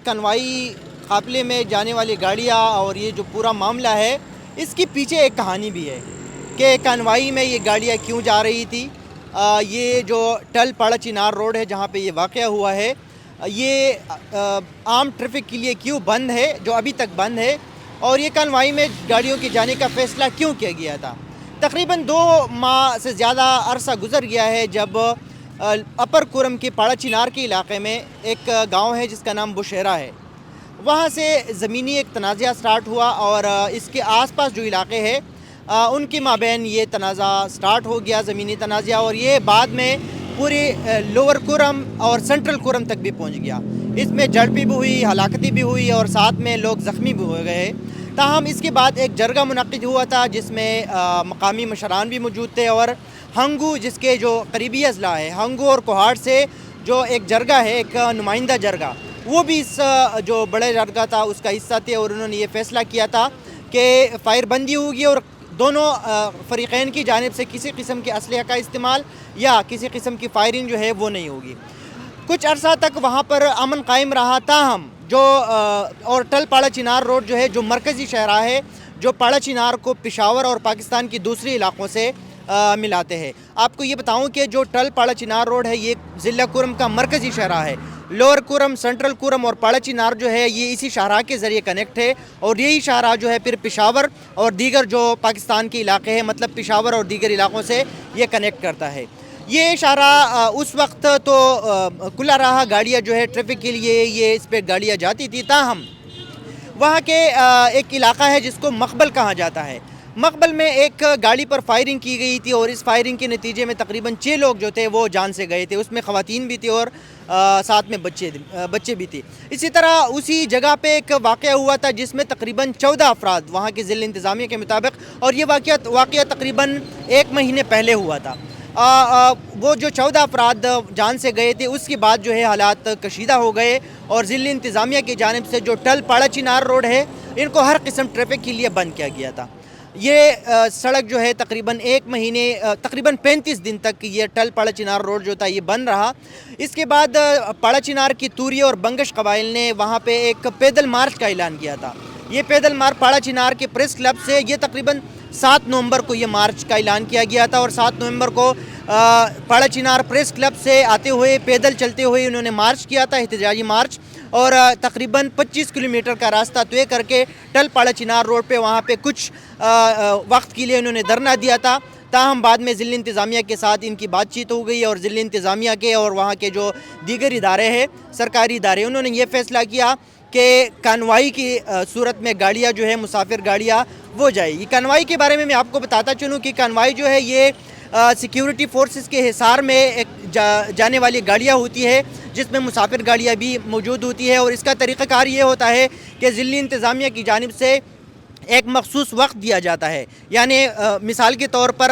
کنوائی قافلے میں جانے والی گاڑیاں اور یہ جو پورا معاملہ ہے اس کے پیچھے ایک کہانی بھی ہے کہ کنوائی میں یہ گاڑیاں کیوں جا رہی تھی. یہ جو ٹل پاڑا چنار روڈ ہے جہاں پہ یہ واقعہ ہوا ہے یہ عام ٹریفک کے لیے کیوں بند ہے, جو ابھی تک بند ہے, اور یہ کنوائی میں گاڑیوں کے جانے کا فیصلہ کیوں کیا گیا تھا. تقریباً 2 ماہ سے زیادہ عرصہ گزر گیا ہے جب اپر کورم کے پاڑا چنار کے علاقے میں ایک گاؤں ہے جس کا نام بشیرہ ہے. وہاں سے زمینی ایک تنازعہ سٹارٹ ہوا اور اس کے آس پاس جو علاقے ہیں ان کے مابین یہ تنازع سٹارٹ ہو گیا, زمینی تنازعہ, اور یہ بعد میں پورے لوور کورم اور سینٹرل کورم تک بھی پہنچ گیا. اس میں جھڑپیں بھی ہوئی, ہلاکتیں بھی ہوئی اور ساتھ میں لوگ زخمی بھی ہو گئے. تاہم اس کے بعد ایک جرگہ منعقد ہوا تھا جس میں مقامی مشران بھی موجود تھے اور ہنگو جس کے جو قریبی اضلاع ہے, ہنگو اور کوہاٹ سے جو ایک جرگہ ہے, ایک نمائندہ جرگہ, وہ بھی اس جو بڑے جرگہ تھا اس کا حصہ تھے اور انہوں نے یہ فیصلہ کیا تھا کہ فائر بندی ہوگی اور دونوں فریقین کی جانب سے کسی قسم کے اسلحے کا استعمال یا کسی قسم کی فائرنگ جو ہے وہ نہیں ہوگی. کچھ عرصہ تک وہاں پر امن قائم رہا. تاہم جو اور ٹل پاڑا چنار روڈ جو ہے جو مرکزی شاہراہ ہے جو پاڑا چنار کو پشاور اور پاکستان کی دوسری علاقوں سے ملاتے ہیں. آپ کو یہ بتاؤں کہ جو ٹل پاڑا چنار روڈ ہے یہ ضلع کورم کا مرکزی شاہراہ ہے. لوور کورم, سینٹرل کورم اور پاڑا چنار جو ہے یہ اسی شاہراہ کے ذریعے کنیکٹ ہے اور یہی شاہراہ جو ہے پھر پشاور اور دیگر جو پاکستان کے علاقے ہیں مطلب پشاور اور دیگر علاقوں سے یہ کنیکٹ کرتا ہے. یہ شاہراہ اس وقت تو کھلا رہا, گاڑیاں جو ہے ٹریفک کے لیے یہ اس پہ گاڑیاں جاتی تھی. تاہم وہاں کے ایک علاقہ ہے جس کو مقبل کہا جاتا ہے. مقبل میں ایک گاڑی پر فائرنگ کی گئی تھی اور اس فائرنگ کے نتیجے میں تقریباً 6 لوگ جو تھے وہ جان سے گئے تھے. اس میں خواتین بھی تھی اور ساتھ میں بچے بھی تھے. اسی طرح اسی جگہ پہ ایک واقعہ ہوا تھا جس میں تقریباً 14 افراد وہاں کے ضلع انتظامیہ کے مطابق, اور یہ واقعہ تقریباً 1 مہینے پہلے ہوا تھا. وہ جو 14 افراد جان سے گئے تھے اس کے بعد جو ہے حالات کشیدہ ہو گئے اور ضلع انتظامیہ کی جانب سے جو ٹل پاڑا چنار روڈ ہے ان کو ہر قسم ٹریفک کے لیے بند کیا گیا تھا. یہ سڑک جو ہے تقریباً 1 مہینے تقریباً 35 دن تک یہ ٹل پاڑا چنار روڈ جو تھا یہ بند رہا. اس کے بعد پاڑا چنار کی توری اور بنگش قبائل نے وہاں پہ ایک پیدل مارچ کا اعلان کیا تھا. یہ پیدل مارچ پاڑا چنار کے پریس کلب سے یہ تقریباً 7 نومبر کو یہ مارچ کا اعلان کیا گیا تھا اور 7 نومبر کو پاڑا چنار پریس کلب سے آتے ہوئے پیدل چلتے ہوئے انہوں نے مارچ کیا تھا, احتجاجی مارچ, اور تقریباً 25 کلومیٹر کا راستہ طے کر کے ٹل پاڑا چنار روڈ پہ وہاں پہ کچھ وقت کے لیے انہوں نے دھرنا دیا تھا. تاہم بعد میں ضلع انتظامیہ کے ساتھ ان کی بات چیت ہو گئی اور ضلع انتظامیہ کے اور وہاں کے جو دیگر ادارے ہیں سرکاری ادارے انہوں نے یہ فیصلہ کیا کہ کنوائی کی صورت میں گاڑیاں جو ہے مسافر گاڑیاں وہ جائے. یہ کنوائی کے بارے میں آپ کو بتاتا چلوں کہ کنوائی جو ہے یہ سیکیورٹی فورسز کے حصار میں ایک جانے والی گاڑیاں ہوتی ہے جس میں مسافر گاڑیاں بھی موجود ہوتی ہے اور اس کا طریقہ کار یہ ہوتا ہے کہ ضلع انتظامیہ کی جانب سے ایک مخصوص وقت دیا جاتا ہے. یعنی مثال کے طور پر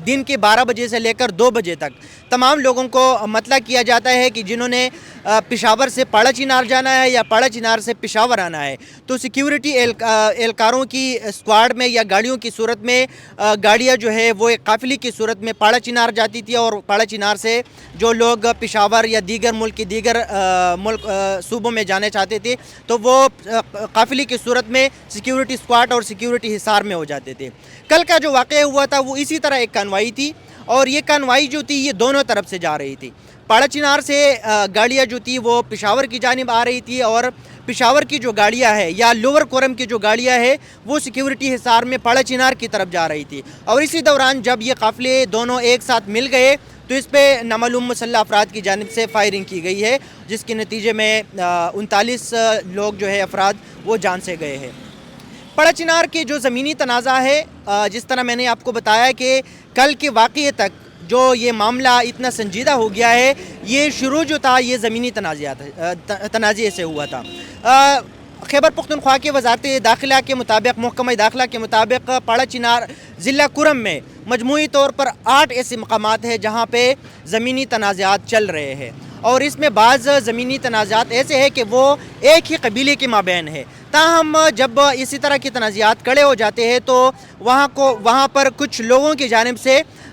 دن کے 12 بجے سے لے کر 2 بجے تک تمام لوگوں کو مطلع کیا جاتا ہے کہ جنہوں نے پشاور سے پاڑا چنار جانا ہے یا پاڑا چنار سے پشاور آنا ہے تو سیکیورٹی اہلکاروں کی اسکواڈ میں یا گاڑیوں کی صورت میں گاڑیاں جو ہے وہ ایک قافلے کی صورت میں پاڑا چنار جاتی تھی اور پاڑا چنار سے جو لوگ پشاور یا دیگر ملک کی دیگر صوبوں میں جانے چاہتے تھے تو وہ قافلے کی صورت میں سیکیورٹی اسکواڈ اور سیکیورٹی حصار میں ہو جاتے تھے. کل کا جو واقعہ ہوا تھا وہ اسی طرح ایک کنوائی تھی اور یہ کنوائی جو تھی یہ دونوں طرف سے جا رہی تھی. پاڑا چنار سے گاڑیاں جو تھی وہ پشاور کی جانب آ رہی تھی اور پشاور کی جو گاڑیاں ہے یا لوور کورم کی جو گاڑیاں ہے وہ سیکیورٹی حصار میں پاڑا چنار کی طرف جا رہی تھی. اور اسی دوران جب یہ قافلے دونوں ایک ساتھ مل گئے تو اس پہ نامعلوم مسلح افراد کی جانب سے فائرنگ کی گئی ہے جس کے نتیجے میں 39 لوگ جو ہے افراد وہ جان سے گئے ہیں. پاڑا چنار کے جو زمینی تنازع ہے جس طرح میں نے آپ کو بتایا کہ کل کے واقعے تک جو یہ معاملہ اتنا سنجیدہ ہو گیا ہے یہ شروع جو تھا یہ زمینی تنازع سے ہوا تھا. خیبر پختونخوا کے وزارت داخلہ کے مطابق محکمہ داخلہ کے مطابق پاڑا چنار ضلع کورم میں مجموعی طور پر 8 ایسے مقامات ہیں جہاں پہ زمینی تنازعات چل رہے ہیں اور اس میں بعض زمینی تنازعات ایسے ہیں کہ وہ ایک ہی قبیلے کے مابین ہے. تاہم جب اسی طرح کے تنازعات کڑے ہو جاتے ہیں تو وہاں پر کچھ لوگوں کی جانب سے